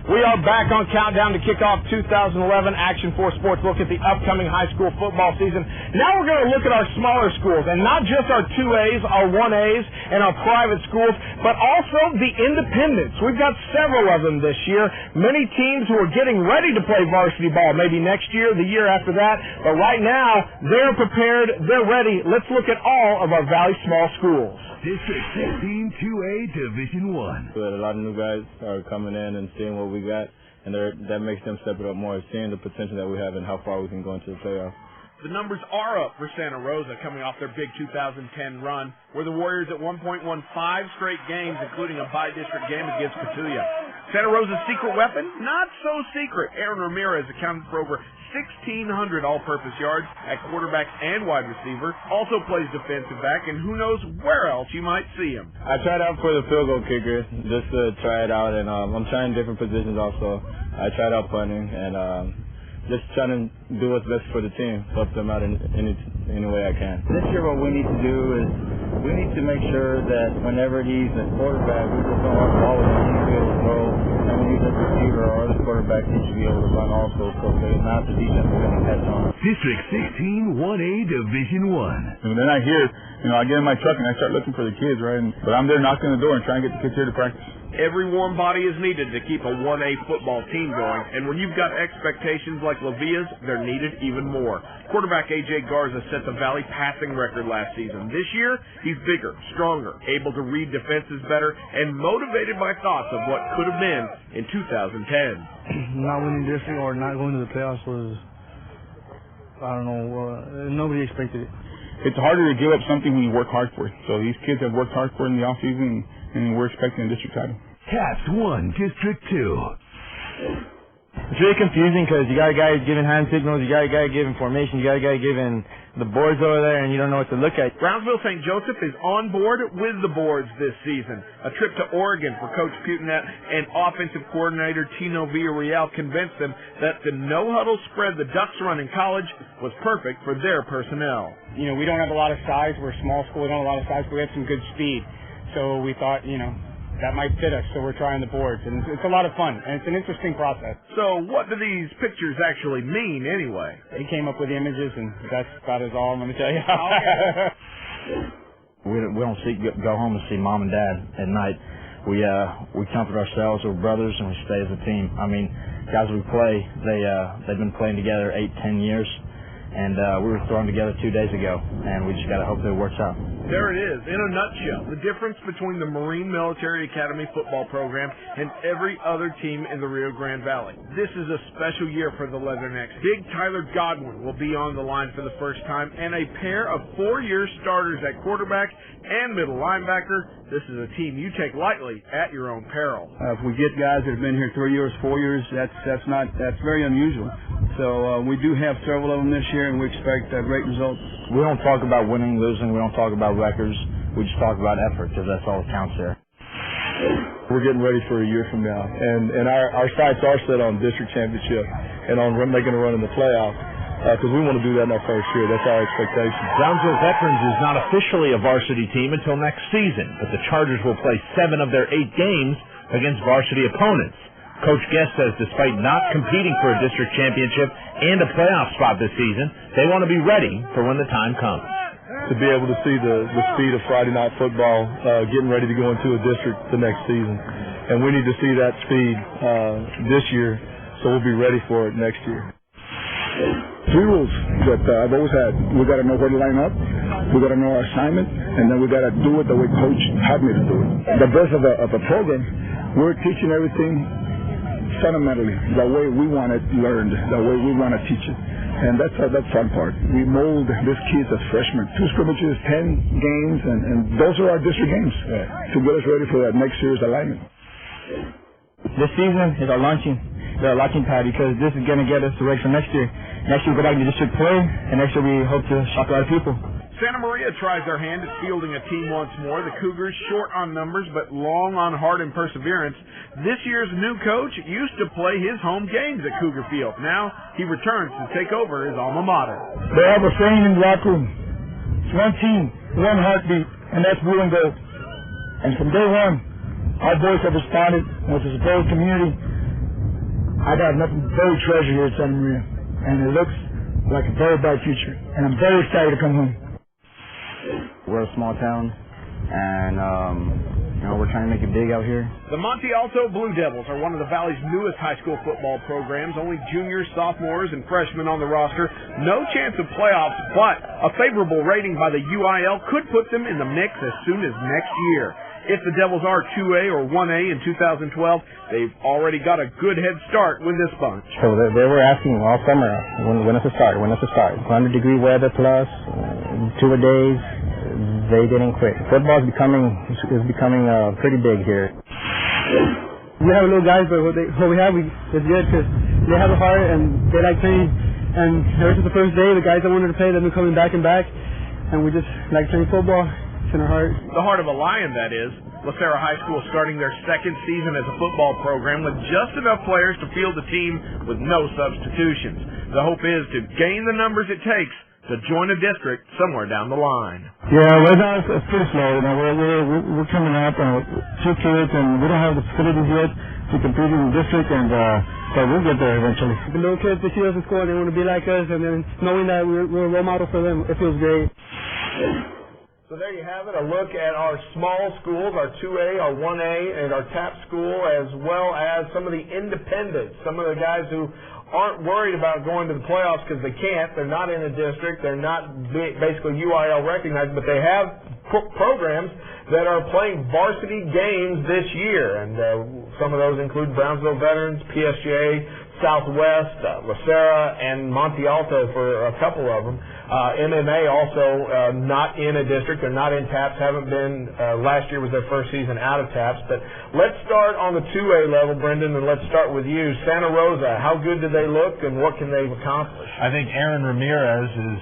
We are back on Countdown to Kickoff 2011 Action 4 Sports. Look at the upcoming high school football season. Now we're going to look at our smaller schools, and not just our 2As, our 1As, and our private schools, but also the independents. We've got several of them this year. Many teams who are getting ready to play varsity ball, maybe next year, the year after that. But right now, they're prepared, they're ready. Let's look at all of our Valley Small schools. District 16 2A Division 1. We had a lot of new guys are coming in and seeing what we got, and that makes them step it up more, seeing the potential that we have and how far we can go into the playoffs. The numbers are up for Santa Rosa coming off their big 2010 run, where the Warriors at one point won 5 straight games, including a bi-district game against Petulia. Santa Rosa's secret weapon? Not so secret. Aaron Ramirez accounted for over 1,600 all-purpose yards at quarterback and wide receiver. Also plays defensive back, and who knows where else you might see him. I tried out for the field goal kicker just to try it out, and I'm trying different positions also. I tried out punting and just trying to do what's best for the team, help them out in any way I can. This year what we need to do is we need to make sure that whenever he's a quarterback, we just don't have the ball with him, he should be able to throw, and when he's a receiver or other quarterback, he should be able to run also, so there's not the defense we're going to catch on. District 16 1A Division 1. And then I hear, I get in my truck and I start looking for the kids, right? But I'm there knocking on the door and trying to get the kids here to practice. Every warm body is needed to keep a 1A football team going, and when you've got expectations like Lavia's, they're needed even more. Quarterback A.J. Garza set the Valley passing record last season. This year, he's bigger, stronger, able to read defenses better, and motivated by thoughts of what could have been in 2010. Not winning district or not going to the playoffs was, I don't know, nobody expected it. It's harder to give up something when you work hard for it. So these kids have worked hard for it in the offseason, and we're expecting a district title. TAPPS 1, District 2. It's really confusing because you got a guy who's giving hand signals, you got a guy giving formation, you got a guy giving the boards over there, and you don't know what to look at. Brownsville St. Joseph is on board with the boards this season. A trip to Oregon for Coach Putinette and offensive coordinator Tino Villarreal convinced them that the no-huddle spread the Ducks run in college was perfect for their personnel. We don't have a lot of size. We're a small school. We don't have a lot of size, but we have some good speed. So we thought, that might fit us, so we're trying the boards. And it's a lot of fun, and it's an interesting process. So what do these pictures actually mean, anyway? He came up with the images, and that's about all I'm going to tell you. We don't go home and see mom and dad at night. We comfort ourselves. We're brothers, and we stay as a team. Guys we play, they've been playing together 8-10 years, and we were thrown together 2 days ago, and we just got to hope that it works out. There it is, in a nutshell, the difference between the Marine Military Academy football program and every other team in the Rio Grande Valley. This is a special year for the Leathernecks. Big Tyler Godwin will be on the line for the first time, and a pair of 4-year starters at quarterback and middle linebacker. This is a team you take lightly at your own peril. If we get guys that have been here 3 years, 4 years, that's very unusual. So we do have several of them this year, and we expect great results. We don't talk about winning, losing. We don't talk about records. We just talk about effort, because that's all that counts there. We're getting ready for a year from now, and our sights are set on district championship and on making a run in the playoffs, because we want to do that in our first year. That's our expectation. Brownsville Veterans is not officially a varsity team until next season, but the Chargers will play 7 of their 8 games against varsity opponents. Coach Guest says despite not competing for a district championship and a playoff spot this season, they want to be ready for when the time comes. To be able to see the speed of Friday night football getting ready to go into a district the next season. And we need to see that speed this year, so we'll be ready for it next year. 3 rules that I've always had. We got to know where to line up, we got to know our assignment, and then we got to do it the way Coach had me to do it. The best of a program, we're teaching everything fundamentally, the way we want it learned, the way we want to teach it. And that's the fun part. We mold these kids as freshmen. 2 scrimmages, 10 games, and those are our district games to get us ready for that next year's alignment. This season is our launching pad, because this is going to get us ready for next year. Next year we go back to district play, and next year we hope to shock a lot of people. Santa Maria tries their hand at fielding a team once more. The Cougars short on numbers, but long on heart and perseverance. This year's new coach used to play his home games at Cougar Field. Now he returns to take over his alma mater. They have a saying in the locker room. It's one team, one heartbeat, and that's blue and gold. And from day one, our boys have responded with the supportive community. I got nothing very treasure here at Santa Maria, and it looks like a very bright future, and I'm very excited to come home. We're a small town, and we're trying to make it big out here. The Monte Alto Blue Devils are one of the Valley's newest high school football programs. Only juniors, sophomores, and freshmen on the roster. No chance of playoffs, but a favorable rating by the UIL could put them in the mix as soon as next year. If the Devils are 2A or 1A in 2012, they've already got a good head start with this bunch. So they were asking all summer, when is the start? 100-degree weather plus 2 a days. They didn't quit. Football is becoming pretty big here. We have little guys, but what we have is good because they have a heart and they like training. And ever since the first day, the guys that wanted to play, they've been coming back and back. And we just like playing football. It's in our heart. The heart of a Lion, that is. LaSarra High School starting their second season as a football program with just enough players to field the team with no substitutions. The hope is to gain the numbers it takes to join a district somewhere down the line. Yeah, right now it's pretty slow. We're coming up, 2 kids, and we don't have the facilities yet to compete in the district, and but we'll get there eventually. The little kids, they see us in school, they want to be like us, and then knowing that we're a role model for them, it feels great. So there you have it, a look at our small schools, our 2A, our 1A, and our TAPPS school, as well as some of the independents, some of the guys who aren't worried about going to the playoffs because they can't. They're not in a district. They're not basically UIL recognized, but they have programs that are playing varsity games this year, and some of those include Brownsville Veterans, PSJ, Southwest, LaSarra, and Monte Alto for a couple of them. MMA also not in a district. They're not in TAPPS, haven't been. Last year was their first season out of TAPPS. But let's start on the 2A level, Brendan, and let's start with you. Santa Rosa, how good do they look, and what can they accomplish? I think Aaron Ramirez is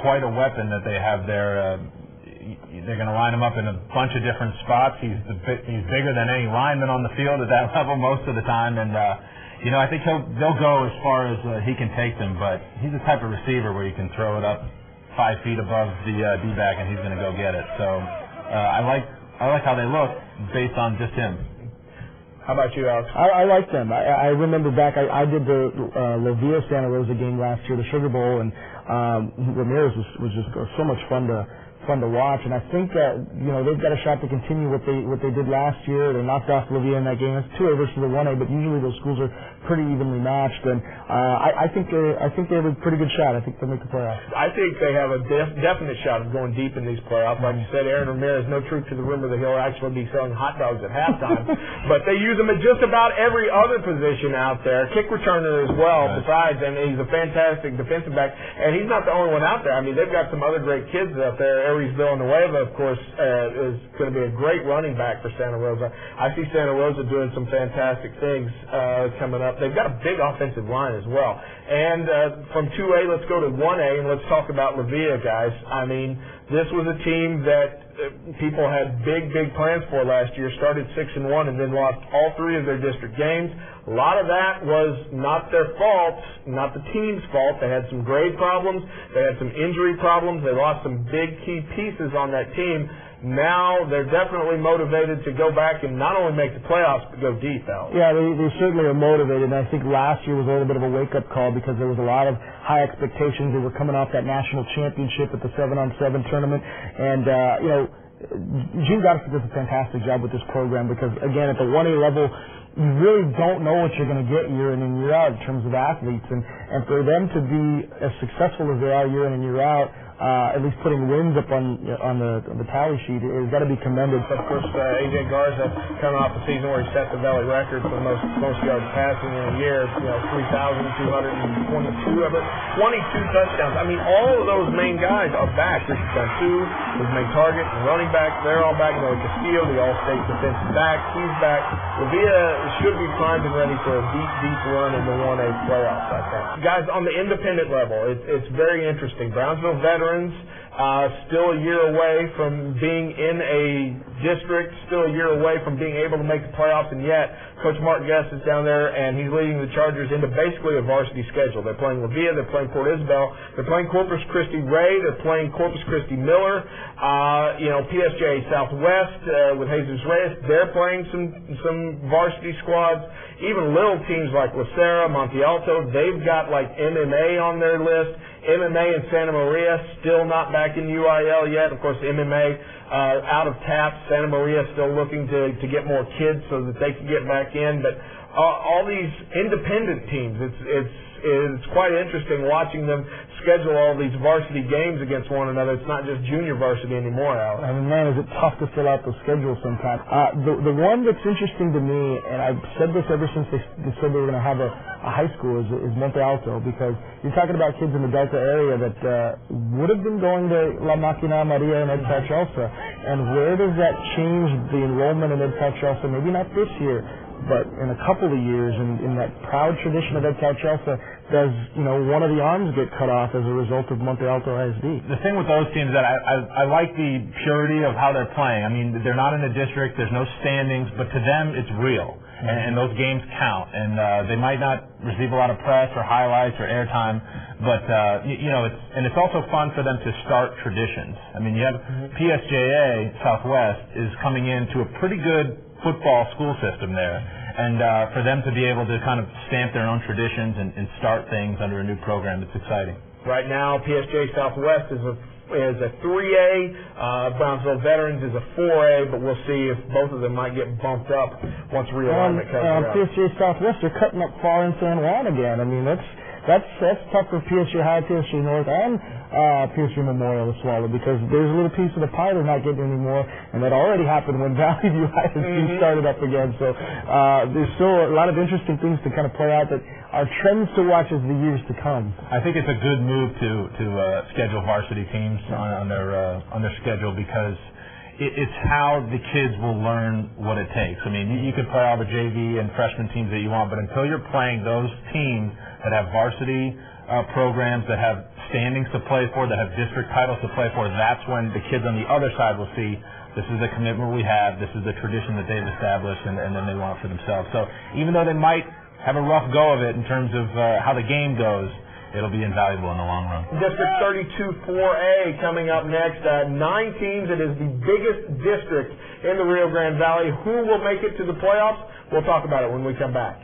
quite a weapon that they have there. They're going to line him up in a bunch of different spots. He's bigger than any lineman on the field at that level most of the time, and I think they'll go as far as he can take them, but he's the type of receiver where you can throw it up 5 feet above the D-back and he's going to go get it. So I like how they look based on just him. How about you, Alex? I like them. I remember back, I did the Lavia Santa Rosa game last year, the Sugar Bowl, and Ramirez was just so much fun to watch, and I think that they've got a shot to continue what they did last year. They knocked off Lavia in that game. It's 2A versus the 1A, but usually those schools are pretty evenly matched, and I think they have a pretty good shot. I think they'll make the playoffs. I think they have a definite shot of going deep in these playoffs. Like you said, Aaron Ramirez, no truth to the rumor that he'll actually be selling hot dogs at halftime, but they use him at just about every other position out there. Kick returner as well. Besides, and he's a fantastic defensive back, and he's not the only one out there. I mean, they've got some other great kids out there. Aries Villanueva, of course, is going to be a great running back for Santa Rosa. I see Santa Rosa doing some fantastic things coming up. They've got a big offensive line as well. And from 2A, let's go to 1A, and let's talk about Lavia, guys. I mean, this was a team that people had big plans for last year, started 6-1 and then lost all 3 of their district games. A lot of that was not their fault, not the team's fault. They had some grade problems. They had some injury problems. They lost some big key pieces on that team. Now they're definitely motivated to go back and not only make the playoffs, but go deep, Al. Yeah, they certainly are motivated, and I think last year was a little bit of a wake-up call because there was a lot of high expectations. They were coming off that national championship at the 7-on-7 tournament, and, Gene Goddard does a fantastic job with this program because, again, at the 1A level, you really don't know what you're going to get year in and year out in terms of athletes, and for them to be as successful as they are year in and year out, at least putting wins up on the tally sheet, has got to be commended. Of course, A.J. Garza coming off a season where he set the Valley record for most yards passing in a year, 3,222 of it, 22 touchdowns. I mean, all of those main guys are back. Richard Cantu, his main target, and running back, they're all back. Noah Castillo, the all-state defensive back, he's back. Lavia should be primed and ready for a deep run in the 1A playoffs, I think. Guys, on the independent level, it's very interesting. Brownsville Veterans, still a year away from being in a district, still a year away from being able to make the playoffs, and yet Coach Mark Guest is down there, and he's leading the Chargers into basically a varsity schedule. They're playing La Villa, they're playing Port Isabel, they're playing Corpus Christi Ray, they're playing Corpus Christi Miller, PSJ Southwest with Jesus Reyes, they're playing some varsity squads. Even little teams like La Serra, Monte Alto, they've got like MMA on their list. MMA in Santa Maria still not back in UIL yet. Of course, MMA out of TAPPS. Santa Maria still looking to get more kids so that they can get back in. But all these independent teams, it's quite interesting watching them schedule all these varsity games against one another. It's not just junior varsity anymore, Alex. I mean, man, is it tough to fill out the schedule sometimes. The one that's interesting to me, and I've said this ever since they said they were going to have a high school, is Monte Alto, because you're talking about kids in the Delta area that would have been going to La Máquina Maria and Ed Chelsea. And where does that change the enrollment in Ed Chelsea? Maybe not this year, but in a couple of years, in that proud tradition of Ed Chelsea, does one of the arms get cut off as a result of Monte Alto ISD? The thing with those teams that I like the purity of how they're playing. I mean, they're not in a district, there's no standings, but to them it's real, and those games count. And they might not receive a lot of press or highlights or airtime, but it's also fun for them to start traditions. I mean, you have PSJA Southwest is coming into a pretty good football school system there. And for them to be able to kind of stamp their own traditions and start things under a new program, it's exciting. Right now, PSJ Southwest is a 3A, Brownsville Veterans is a 4A, but we'll see if both of them might get bumped up once realignment comes around. PSJ Southwest are cutting up far in San Juan again. I mean, that's tough for PSG High, PSG North, and PSG Memorial to swallow, because there's a little piece of the pie they're not getting anymore, and that already happened when Valley View ISD started up again. So there's still a lot of interesting things to kind of play out that are trends to watch as the years to come. I think it's a good move to schedule varsity teams on their schedule, because it's how the kids will learn what it takes. I mean, you could play all the JV and freshman teams that you want, but until you're playing those teams that have varsity programs, that have standings to play for, that have district titles to play for, that's when the kids on the other side will see this is the commitment we have, this is the tradition that they've established, and then they want it for themselves. So even though they might have a rough go of it in terms of how the game goes, it'll be invaluable in the long run. District 32 4A coming up next. 9 teams. It is the biggest district in the Rio Grande Valley. Who will make it to the playoffs? We'll talk about it when we come back.